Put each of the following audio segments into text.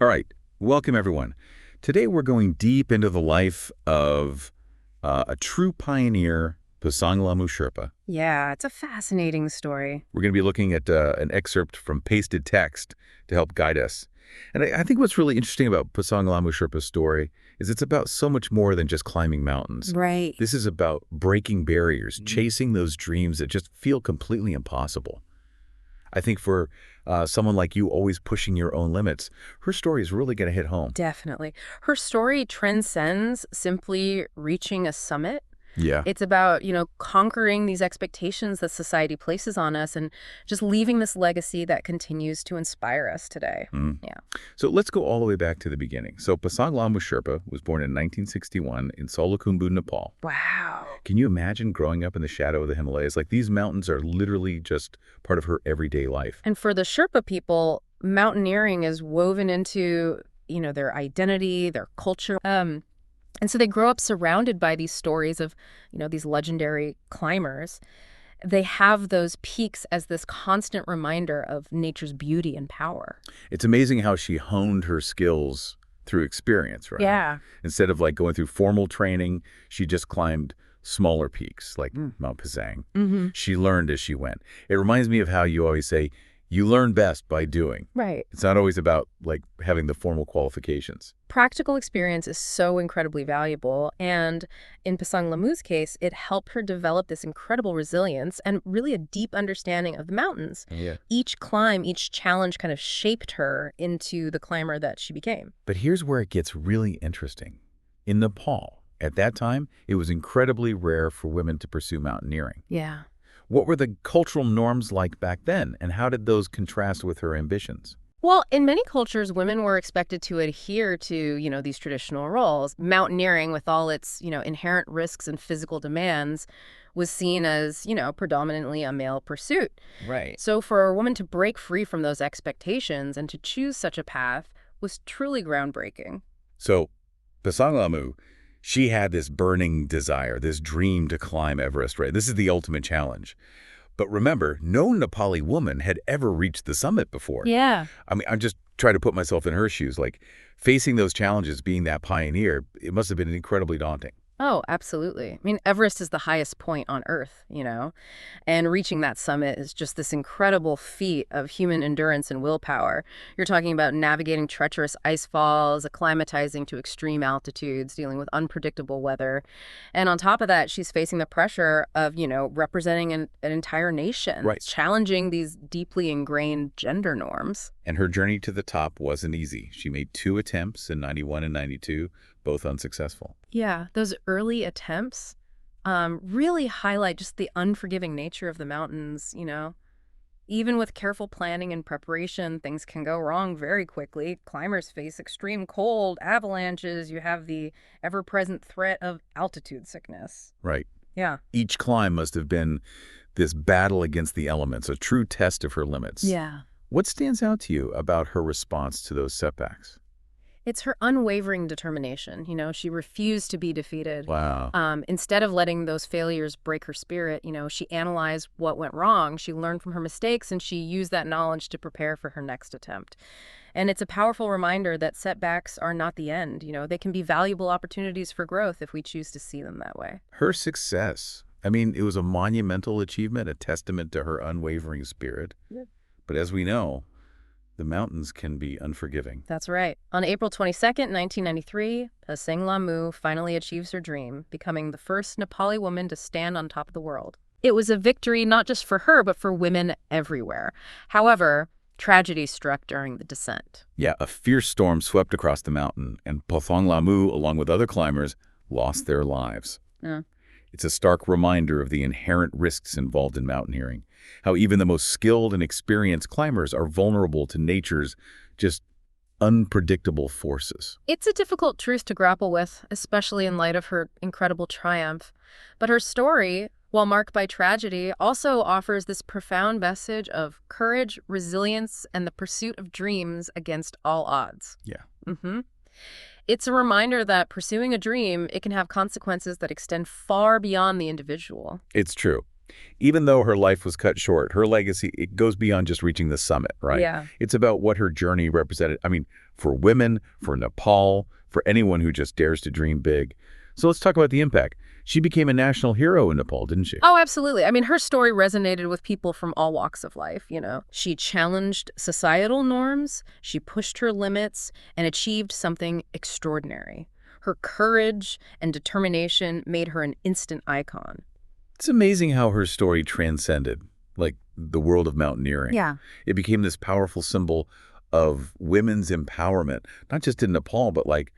All right, welcome everyone. Today we're going deep into the life of a true pioneer, Pasang Lhamu Sherpa. Yeah, it's a fascinating story. We're going to be looking at an excerpt from pasted text to help guide us. And I think what's really interesting about Pasang Lhamu Sherpa's story is it's about so much more than just climbing mountains. Right. This is about breaking barriers, chasing those dreams that just feel completely impossible. I think for someone like you always pushing your own limits, her story is really going to hit home. Definitely. Her story transcends simply reaching a summit. Yeah. It's about, conquering these expectations that society places on us and just leaving this legacy that continues to inspire us today. Yeah. So let's go all the way back to the beginning. So Pasang Lhamu Sherpa was born in 1961 in Solukhumbu, Nepal. Wow. Can you imagine growing up in the shadow of the Himalayas? Like, these mountains are literally just part of her everyday life. And for the Sherpa people, mountaineering is woven into, their identity, their culture. And so they grow up surrounded by these stories of, these legendary climbers. They have those peaks as this constant reminder of nature's beauty and power. It's amazing how she honed her skills through experience, right? Yeah. Instead of like going through formal training, she just climbed smaller peaks like Mount Pasang. She learned as she went. It reminds me of how you always say, you learn best by doing. Right. It's not always about like having the formal qualifications. Practical experience is so incredibly valuable. And in Pasang Lamu's case, it helped her develop this incredible resilience and really a deep understanding of the mountains. Yeah. Each climb, each challenge kind of shaped her into the climber that she became. But here's where it gets really interesting. In Nepal, at that time, it was incredibly rare for women to pursue mountaineering. Yeah. What were the cultural norms like back then, and how did those contrast with her ambitions? Well, in many cultures, women were expected to adhere to, these traditional roles. Mountaineering, with all its, inherent risks and physical demands, was seen as, predominantly a male pursuit. Right. So for a woman to break free from those expectations and to choose such a path was truly groundbreaking. So, Pasang Lhamu, she had this burning desire, this dream to climb Everest, right? This is the ultimate challenge. But remember, no Nepali woman had ever reached the summit before. Yeah. I mean, I'm just trying to put myself in her shoes. Like, facing those challenges, being that pioneer, it must have been incredibly daunting. Oh, absolutely. I mean, Everest is the highest point on Earth, and reaching that summit is just this incredible feat of human endurance and willpower. You're talking about navigating treacherous ice falls, acclimatizing to extreme altitudes, dealing with unpredictable weather. And on top of that, she's facing the pressure of, representing an entire nation, Right. challenging these deeply ingrained gender norms. And her journey to the top wasn't easy. She made 2 attempts in 91 and 92, both unsuccessful. Yeah, those early attempts really highlight just the unforgiving nature of the mountains. Even with careful planning and preparation, things can go wrong very quickly. Climbers face extreme cold, avalanches. You have the ever-present threat of altitude sickness. Right. Yeah. Each climb must have been this battle against the elements, a true test of her limits. Yeah. What stands out to you about her response to those setbacks? It's her unwavering determination. She refused to be defeated. Wow. Instead of letting those failures break her spirit, she analyzed what went wrong. She learned from her mistakes, and she used that knowledge to prepare for her next attempt. And it's a powerful reminder that setbacks are not the end. They can be valuable opportunities for growth if we choose to see them that way. Her success, I mean, it was a monumental achievement, a testament to her unwavering spirit. Yeah. But as we know, the mountains can be unforgiving. That's right. On April 22nd, 1993, Pasang Lhamu finally achieves her dream, becoming the first Nepali woman to stand on top of the world. It was a victory not just for her, but for women everywhere. However, tragedy struck during the descent. Yeah, a fierce storm swept across the mountain, and Pasang Lhamu, along with other climbers, lost their lives. Yeah. It's a stark reminder of the inherent risks involved in mountaineering, how even the most skilled and experienced climbers are vulnerable to nature's just unpredictable forces. It's a difficult truth to grapple with, especially in light of her incredible triumph. But her story, while marked by tragedy, also offers this profound message of courage, resilience, and the pursuit of dreams against all odds. Yeah. It's a reminder that pursuing a dream, it can have consequences that extend far beyond the individual. It's true. Even though her life was cut short, her legacy, it goes beyond just reaching the summit, right? Yeah. It's about what her journey represented. I mean, for women, for Nepal, for anyone who just dares to dream big. So let's talk about the impact. She became a national hero in Nepal, didn't she? Oh, absolutely. I mean, her story resonated with people from all walks of life, you know. She challenged societal norms, she pushed her limits, and achieved something extraordinary. Her courage and determination made her an instant icon. It's amazing how her story transcended, like, the world of mountaineering. Yeah. It became this powerful symbol of women's empowerment, not just in Nepal, but like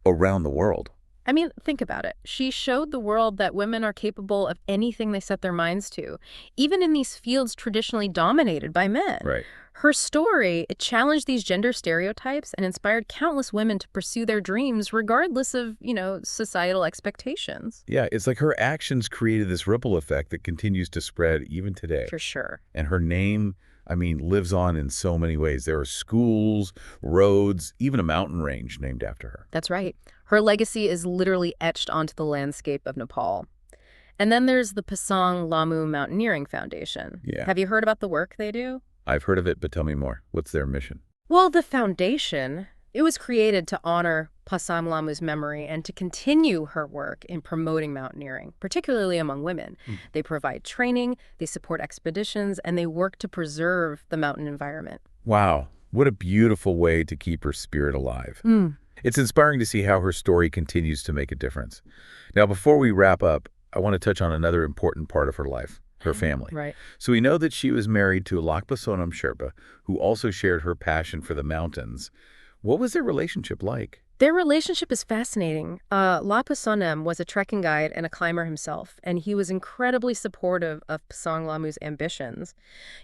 around the world. I mean, think about it. She showed the world that women are capable of anything they set their minds to, even in these fields traditionally dominated by men. Right. Her story, it challenged these gender stereotypes and inspired countless women to pursue their dreams regardless of, societal expectations. Yeah, it's like her actions created this ripple effect that continues to spread even today. For sure. And her name, I mean, lives on in so many ways. There are schools, roads, even a mountain range named after her. That's right. Her legacy is literally etched onto the landscape of Nepal. And then there's the Pasang Lhamu Mountaineering Foundation. Yeah. Have you heard about the work they do? I've heard of it, but tell me more. What's their mission? Well, the foundation, it was created to honor Pasang Lhamu's memory and to continue her work in promoting mountaineering, particularly among women. They provide training, they support expeditions, and they work to preserve the mountain environment. Wow, what a beautiful way to keep her spirit alive. It's inspiring to see how her story continues to make a difference. Now, before we wrap up, I want to touch on another important part of her life, her family. Right. So we know that she was married to a Lhamu Sherpa, who also shared her passion for the mountains. What was their relationship like? Their relationship is fascinating. Lhamu was a trekking guide and a climber himself, and he was incredibly supportive of Pasang Lhamu's ambitions.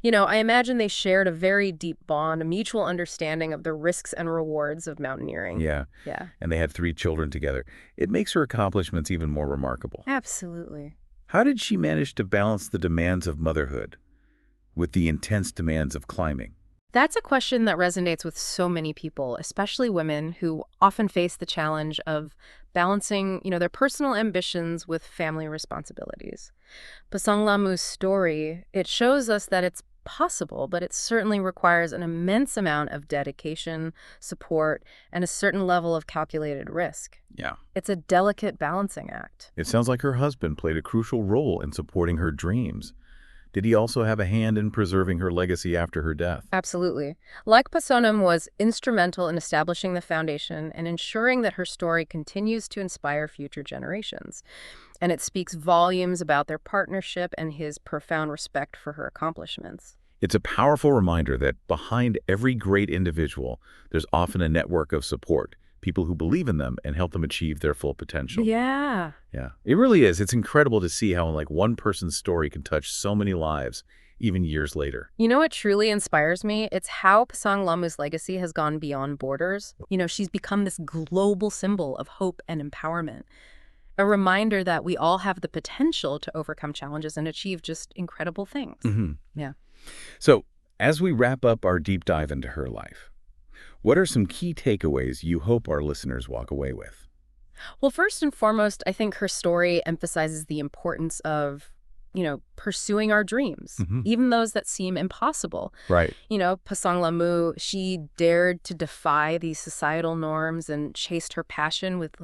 I imagine they shared a very deep bond, a mutual understanding of the risks and rewards of mountaineering. Yeah. Yeah. And they had 3 children together. It makes her accomplishments even more remarkable. Absolutely. How did she manage to balance the demands of motherhood with the intense demands of climbing? That's a question that resonates with so many people, especially women who often face the challenge of balancing, their personal ambitions with family responsibilities. Pasang Lhamu's story, it shows us that it's possible, but it certainly requires an immense amount of dedication, support, and a certain level of calculated risk. Yeah. It's a delicate balancing act. It sounds like her husband played a crucial role in supporting her dreams. Did he also have a hand in preserving her legacy after her death? Absolutely. Like Pasonam was instrumental in establishing the foundation and ensuring that her story continues to inspire future generations. And it speaks volumes about their partnership and his profound respect for her accomplishments. It's a powerful reminder that behind every great individual, there's often a network of support, people who believe in them and help them achieve their full potential. Yeah. Yeah, it really is. It's incredible to see how one person's story can touch so many lives, even years later. You know what truly inspires me? It's how Pasang Lhamu's legacy has gone beyond borders. She's become this global symbol of hope and empowerment. A reminder that we all have the potential to overcome challenges and achieve just incredible things. Yeah. So, as we wrap up our deep dive into her life, what are some key takeaways you hope our listeners walk away with? Well, first and foremost, I think her story emphasizes the importance of, pursuing our dreams, even those that seem impossible. Right. Pasang Lhamu, she dared to defy these societal norms and chased her passion with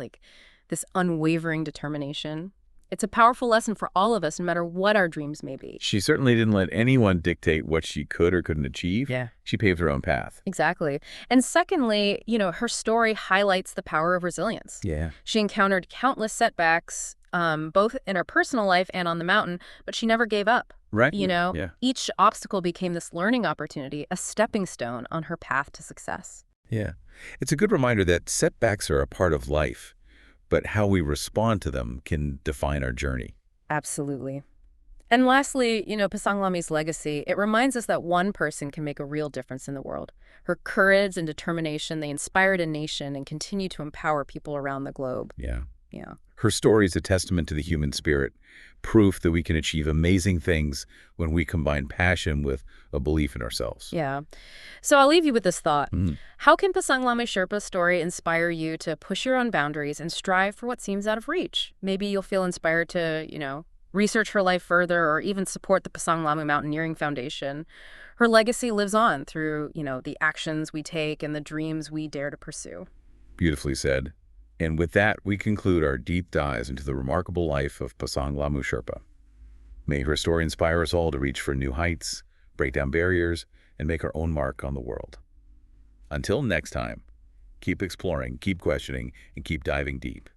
this unwavering determination. It's a powerful lesson for all of us, no matter what our dreams may be. She certainly didn't let anyone dictate what she could or couldn't achieve. Yeah. She paved her own path. Exactly. And secondly, her story highlights the power of resilience. Yeah. She encountered countless setbacks, both in her personal life and on the mountain, but she never gave up. Right. Yeah. Each obstacle became this learning opportunity, a stepping stone on her path to success. Yeah. It's a good reminder that setbacks are a part of life, but how we respond to them can define our journey. Absolutely. And lastly, Pasang Lhamu's legacy, it reminds us that one person can make a real difference in the world. Her courage and determination, they inspired a nation and continue to empower people around the globe. Yeah. Yeah. Her story is a testament to the human spirit, proof that we can achieve amazing things when we combine passion with a belief in ourselves. Yeah. So I'll leave you with this thought. How can Pasang Lhamu Sherpa's story inspire you to push your own boundaries and strive for what seems out of reach? Maybe you'll feel inspired to, research her life further or even support the Pasang Lhamu Mountaineering Foundation. Her legacy lives on through, the actions we take and the dreams we dare to pursue. Beautifully said. And with that, we conclude our deep dives into the remarkable life of Pasang Lhamu Sherpa. May her story inspire us all to reach for new heights, break down barriers, and make our own mark on the world. Until next time, keep exploring, keep questioning, and keep diving deep.